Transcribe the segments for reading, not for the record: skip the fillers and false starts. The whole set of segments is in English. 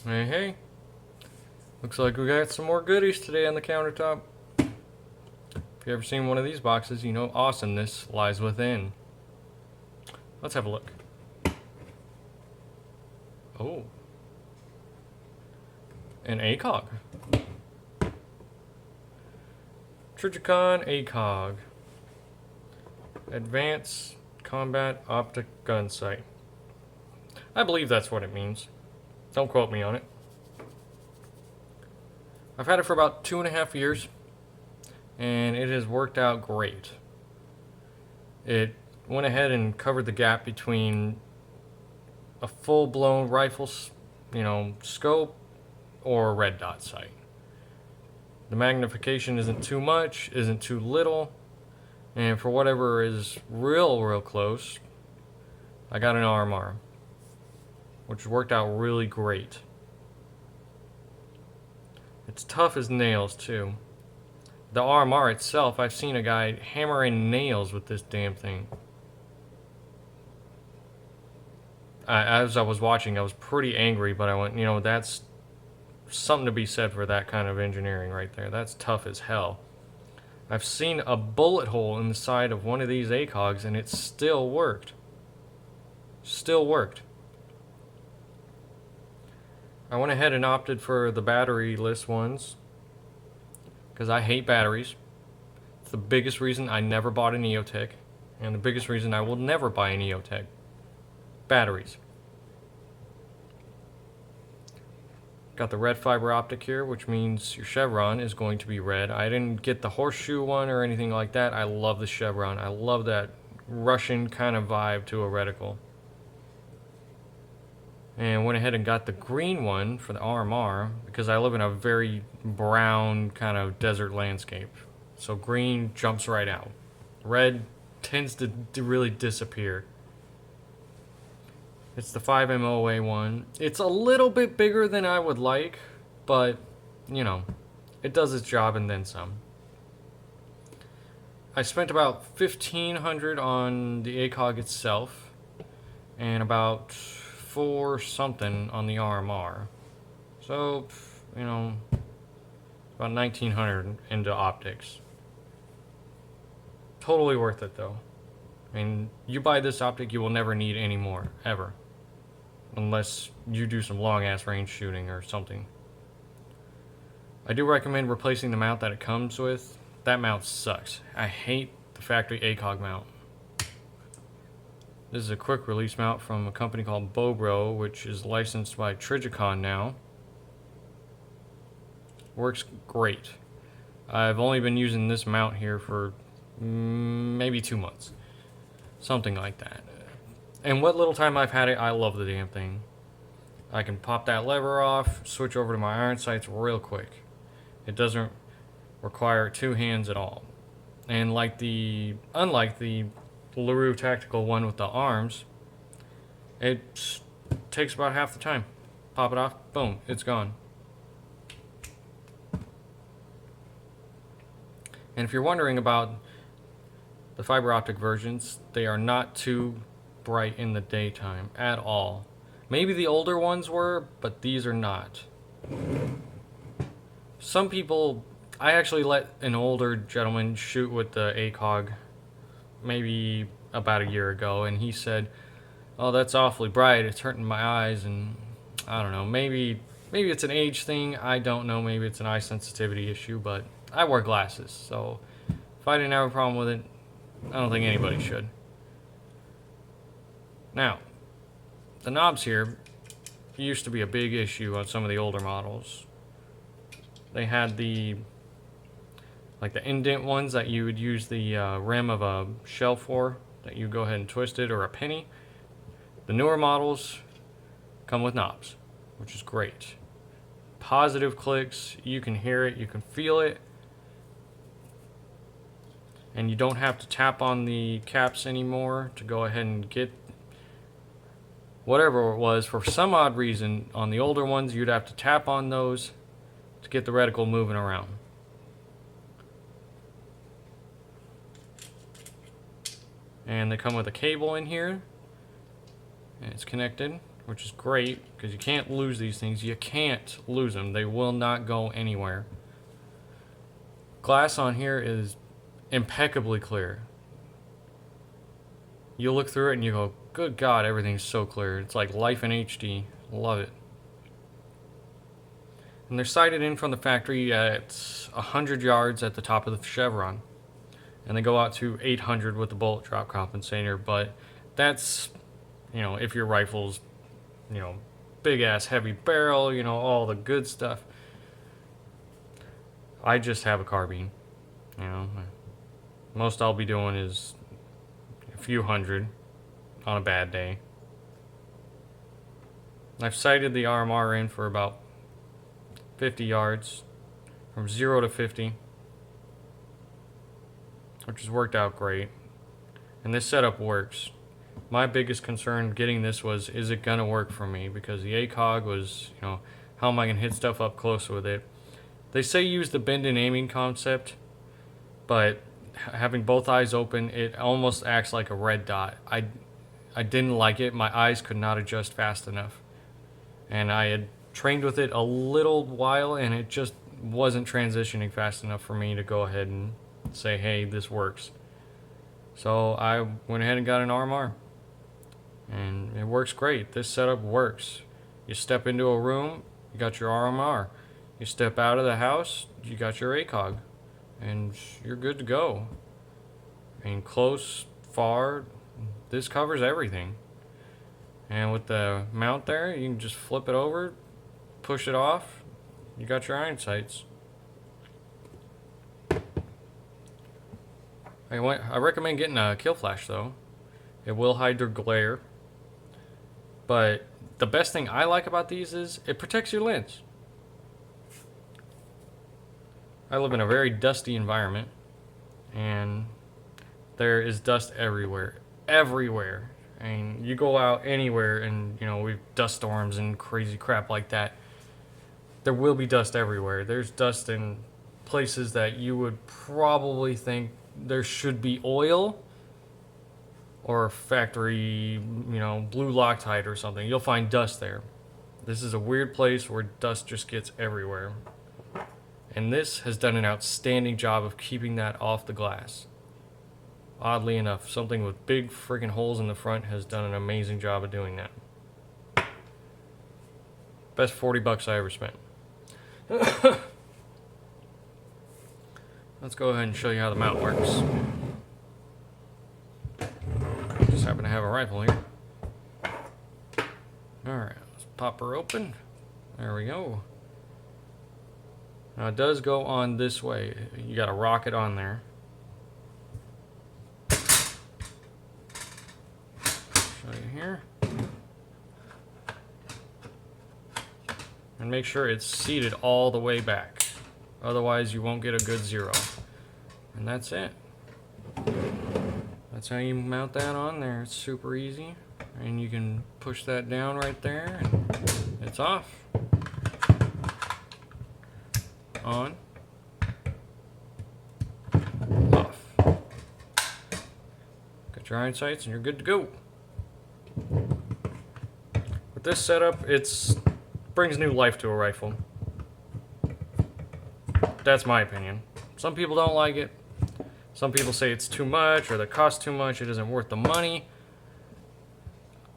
Hey, hey. Looks like we got some more goodies today on the countertop. If you ever seen one of these boxes, you know awesomeness lies within. Let's have a look. Oh. An ACOG. Trijicon Acog. Advanced Combat Optic Gun Sight. I believe that's what it means. Don't quote me on it. I've had it for about 2.5 years, and it has worked out great. It went ahead and covered the gap between a full-blown rifle, scope or a red dot sight. The magnification isn't too much, isn't too little, and for whatever is real close, I got an RMR, which worked out really great. It's tough as nails too. The RMR itself, I've seen a guy hammer in nails with this damn thing. As I was watching, I was pretty angry, but I went, that's something to be said for that kind of engineering right there. That's tough as hell. I've seen a bullet hole in the side of one of these ACOGs and it still worked. Still worked. I went ahead and opted for the battery-less ones because I hate batteries. It's the biggest reason I never bought an EOTech, and the biggest reason I will never buy an EOTech. Batteries. Got the red fiber optic here, which means your chevron is going to be red. I didn't get the horseshoe one or anything like that. I love the chevron. I love that Russian kind of vibe to a reticle. And went ahead and got the green one for the RMR because I live in a very brown kind of desert landscape. So green jumps right out. Red tends to really disappear. It's the 5MOA one. It's a little bit bigger than I would like, but, it does its job and then some. I spent about $1,500 on the ACOG itself, and about $4 something on the RMR. So, about $1,900 into optics. Totally worth it though. I mean, you buy this optic, you will never need any more, ever. Unless you do some long ass range shooting or something. I do recommend replacing the mount that it comes with. That mount sucks. I hate the factory ACOG mount. This is a quick release mount from a company called Bobro, which is licensed by Trijicon now. Works great. I've only been using this mount here for maybe 2 months. Something like that. And what little time I've had it, I love the damn thing. I can pop that lever off, switch over to my iron sights real quick. It doesn't require 2 hands at all. And unlike the LaRue tactical one with the arms, it takes about half the time. Pop it off, boom, it's gone. And if you're wondering about the fiber optic versions, they are not too bright in the daytime at all. Maybe the older ones were, but these are not. Some people, I actually let an older gentleman shoot with the ACOG maybe about a year ago, and he said, "Oh, that's awfully bright, it's hurting my eyes," and I don't know, maybe it's an age thing, I don't know, maybe it's an eye sensitivity issue, but I wear glasses, so if I didn't have a problem with it, I don't think anybody should. Now, the knobs here used to be a big issue on some of the older models. They had the indent ones that you would use the rim of a shell for, that you go ahead and twist it, or a penny. The newer models come with knobs, which is great. Positive clicks, you can hear it, you can feel it, and you don't have to tap on the caps anymore to go ahead and get whatever it was. For some odd reason, on the older ones, you'd have to tap on those to get the reticle moving around. And they come with a cable in here, and it's connected which is great because you can't lose these things. You can't lose them. They will not go anywhere. Glass on here is impeccably clear. You look through it and you go, good God, everything's so clear. It's like life in HD. Love it. And they're sighted in from the factory at 100 yards at the top of the chevron. And they go out to 800 with the bullet drop compensator. But that's, if your rifle's, big ass heavy barrel, all the good stuff. I just have a carbine. Most I'll be doing is a few hundred on a bad day. I've sighted the RMR in for about 50 yards, from 0 to 50, which has worked out great. And this setup works. My biggest concern getting this was, is it gonna work for me? Because the ACOG was, how am I gonna hit stuff up close with it? They say use the bend and aiming concept, but having both eyes open, it almost acts like a red dot. I didn't like it. My eyes could not adjust fast enough. And I had trained with it a little while, and it just wasn't transitioning fast enough for me to go ahead and say, hey, this works. So I went ahead and got an RMR. And it works great. This setup works. You step into a room, you got your RMR. You step out of the house, you got your ACOG. And you're good to go. Close, far, this covers everything. And with the mount there, you can just flip it over, push it off, you got your iron sights. I recommend getting a kill flash though. It will hide their glare. But the best thing I like about these is it protects your lens. I live in a very dusty environment, and there is dust everywhere. Everywhere. You go out anywhere and, we've dust storms and crazy crap like that. There will be dust everywhere. There's dust in places that you would probably think there should be oil or factory, blue Loctite or something. You'll find dust there. This is a weird place where dust just gets everywhere. And this has done an outstanding job of keeping that off the glass. Oddly enough, something with big friggin' holes in the front has done an amazing job of doing that. Best 40 bucks I ever spent. Let's go ahead and show you how the mount works. Just happen to have a rifle here. Alright, let's pop her open. There we go. Now it does go on this way. You got a rocket on there. Show you here. And make sure it's seated all the way back. Otherwise you won't get a good zero. And that's it. That's how you mount that on there. It's super easy. And you can push that down right there and it's off. On, off. Got your iron sights and you're good to go. With this setup, it brings new life to a rifle. That's my opinion. Some people don't like it. Some people say it's too much or that costs too much, it isn't worth the money.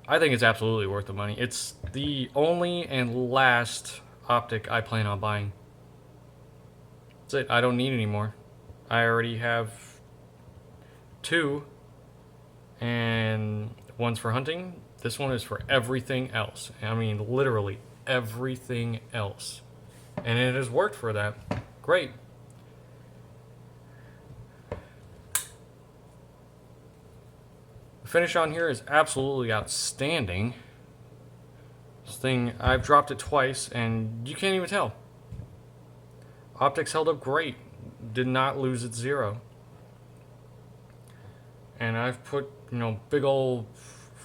I think it's absolutely worth the money. It's the only and last optic I plan on buying. That's it. I don't need any more. I already have 2, and one's for hunting. This one is for everything else. I mean, literally everything else. And it has worked for that. Great. The finish on here is absolutely outstanding. This thing, I've dropped it twice, and you can't even tell. Optics held up great. Did not lose its zero. And I've put, big old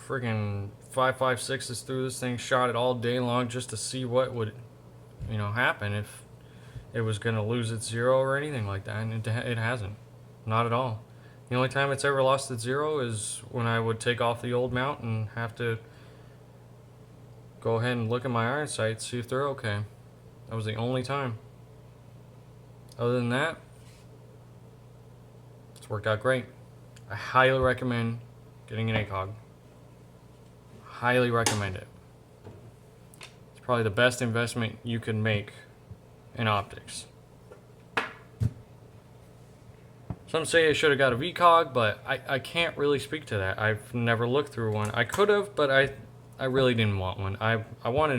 friggin' 5.56s through this thing, shot it all day long just to see what would, happen if it was going to lose its zero or anything like that. And it hasn't. Not at all. The only time it's ever lost its zero is when I would take off the old mount and have to go ahead and look at my iron sights, see if they're okay. That was the only time. Other than that, it's worked out great. I highly recommend getting an ACOG. Highly recommend it. It's probably the best investment you can make in optics. Some say I should have got a VCOG, but I can't really speak to that. I've never looked through one. I could have, but I really didn't want one. I wanted